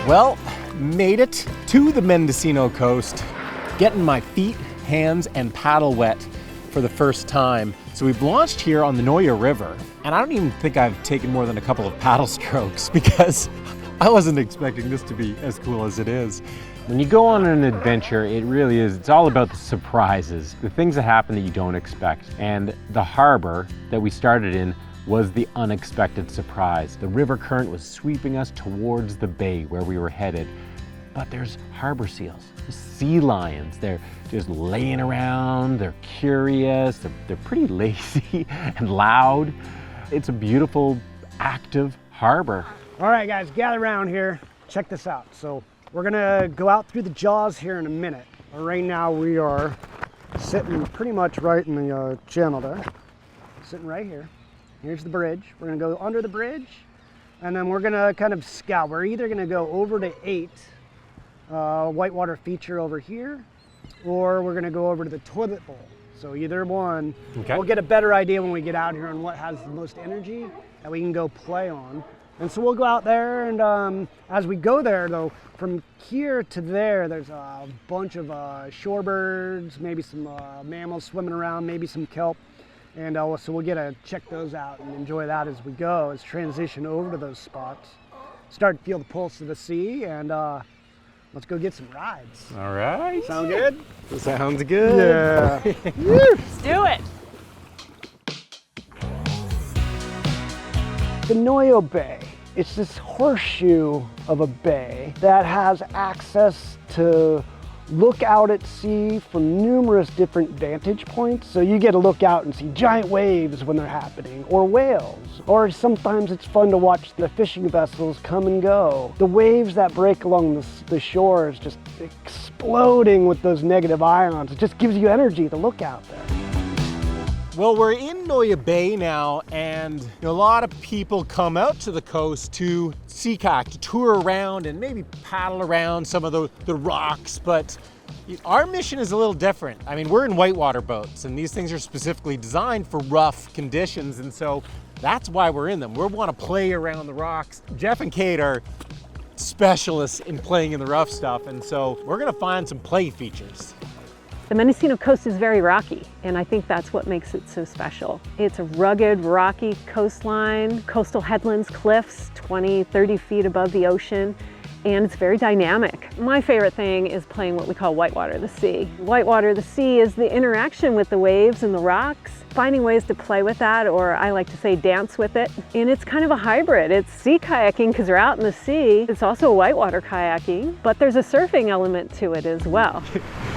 Well, made it to the Mendocino coast, getting my feet, hands, and paddle wet for the first time. So we've launched here on the Noya River, and I don't even think I've taken more than a couple of paddle strokes because I wasn't expecting this to be as cool as it is. When you go on an adventure, it really is, it's all about the surprises, the things that happen that you don't expect. And the harbor that we started in was the unexpected surprise. The river current was sweeping us towards the bay where we were headed. But there's harbor seals, sea lions. They're just laying around, they're curious, they're pretty lazy and loud. It's a beautiful, active harbor. All right, guys, gather around here. Check this out. So we're gonna go out through the jaws here in a minute. Right now we are sitting pretty much right in the channel there. Sitting right here. Here's the bridge. We're gonna go under the bridge and then we're gonna kind of scout. We're either gonna go over to 8 whitewater feature over here, or we're gonna go over to the toilet bowl. So either one. Okay. We'll get a better idea when we get out here on what has the most energy that we can go play on. And so we'll go out there, and as we go there though, from here to there, there's a bunch of shorebirds, maybe some mammals swimming around, maybe some kelp. And so we'll get to check those out and enjoy that as we go, as transition over to those spots. Start to feel the pulse of the sea, and let's go get some rides. All right. Sound good? Sounds good. Yeah. Let's do it. The Noya Bay, it's this horseshoe of a bay that has access to look out at sea from numerous different vantage points. So you get to look out and see giant waves when they're happening, or whales, or sometimes it's fun to watch the fishing vessels come and go. The waves that break along the shores just exploding with those negative ions. It just gives you energy to look out there. Well, we're in Noya Bay now, and a lot of people come out to the coast to sea kayak, to tour around and maybe paddle around some of the rocks, but our mission is a little different. I mean, we're in whitewater boats, and these things are specifically designed for rough conditions, and so that's why we're in them. We want to play around the rocks. Jeff and Cate are specialists in playing in the rough stuff, and so we're gonna find some play features. The Mendocino coast is very rocky, and I think that's what makes it so special. It's a rugged, rocky coastline, coastal headlands, cliffs, 20, 30 feet above the ocean, and it's very dynamic. My favorite thing is playing what we call whitewater the sea. Whitewater the sea is the interaction with the waves and the rocks, finding ways to play with that, or I like to say dance with it. And it's kind of a hybrid. It's sea kayaking because you're out in the sea. It's also whitewater kayaking, but there's a surfing element to it as well.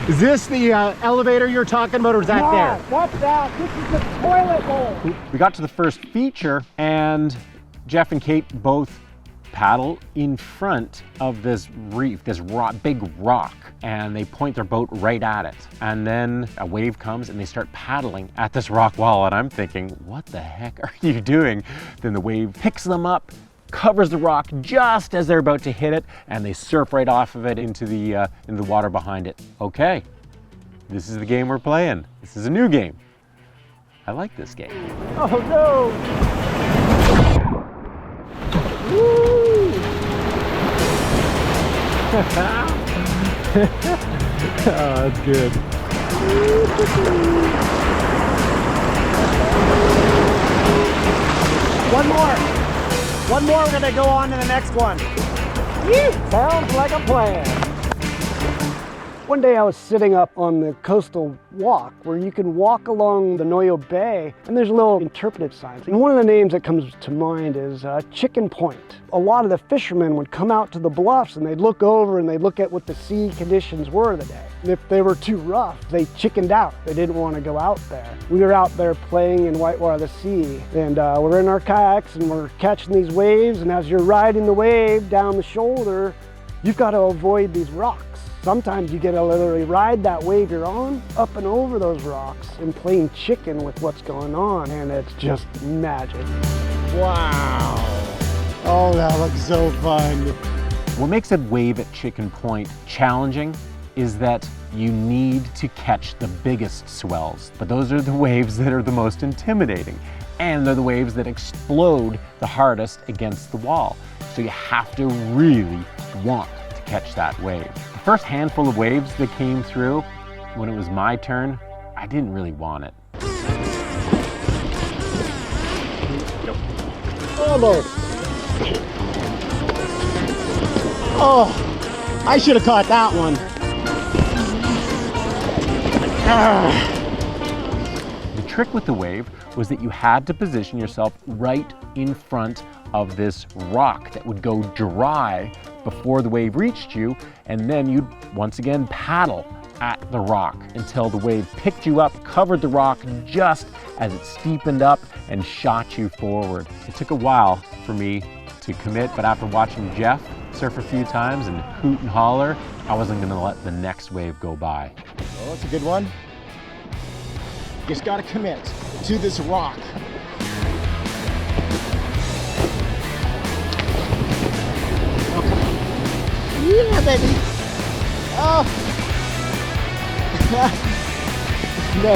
Is this the elevator you're talking about, or is that there? What's that? This is the toilet bowl. We got to the first feature, and Jeff and Cate both paddle in front of this reef, this big rock, and they point their boat right at it. And then a wave comes and they start paddling at this rock wall, and I'm thinking, what the heck are you doing? Then the wave picks them up, covers the rock just as they're about to hit it, and they surf right off of it into the water behind it. Okay, this is the game we're playing. This is a new game. I like this game. Oh no! Woo! Oh, that's good. One more, we're gonna go on to the next one. Sounds like a plan. One day I was sitting up on the coastal walk where you can walk along the Noya Bay, and there's a little interpretive signs. And one of the names that comes to mind is Chicken Point. A lot of the fishermen would come out to the bluffs and they'd look over and they'd look at what the sea conditions were the day. And if they were too rough, they chickened out. They didn't want to go out there. We were out there playing in whitewater the sea, and we're in our kayaks and we're catching these waves, and as you're riding the wave down the shoulder, you've got to avoid these rocks. Sometimes you get to literally ride that wave you're on up and over those rocks and playing chicken with what's going on, and it's just magic. Wow. Oh, that looks so fun. What makes a wave at Chicken Point challenging is that you need to catch the biggest swells, but those are the waves that are the most intimidating, and they're the waves that explode the hardest against the wall. So you have to really want to catch that wave. The first handful of waves that came through, when it was my turn, I didn't really want it. Almost. Oh, I should have caught that one. The trick with the wave was that you had to position yourself right in front of this rock that would go dry before the wave reached you, and then you'd once again paddle at the rock until the wave picked you up, covered the rock just as it steepened up and shot you forward. It took a while for me to commit, but after watching Jeff surf a few times and hoot and holler, I wasn't gonna let the next wave go by. Well, that's a good one. Just gotta commit to this rock. Okay. Yeah, baby. Oh. No.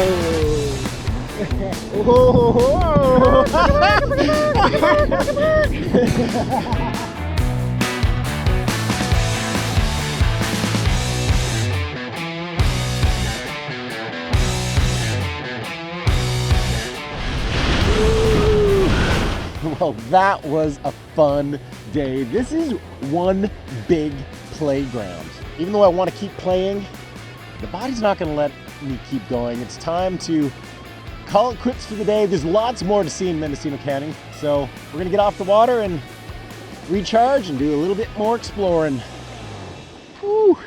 Well, that was a fun day. This is one big playground. Even though I want to keep playing, the body's not going to let me keep going. It's time to call it quits for the day. There's lots more to see in Mendocino County, so we're going to get off the water and recharge and do a little bit more exploring. Woo.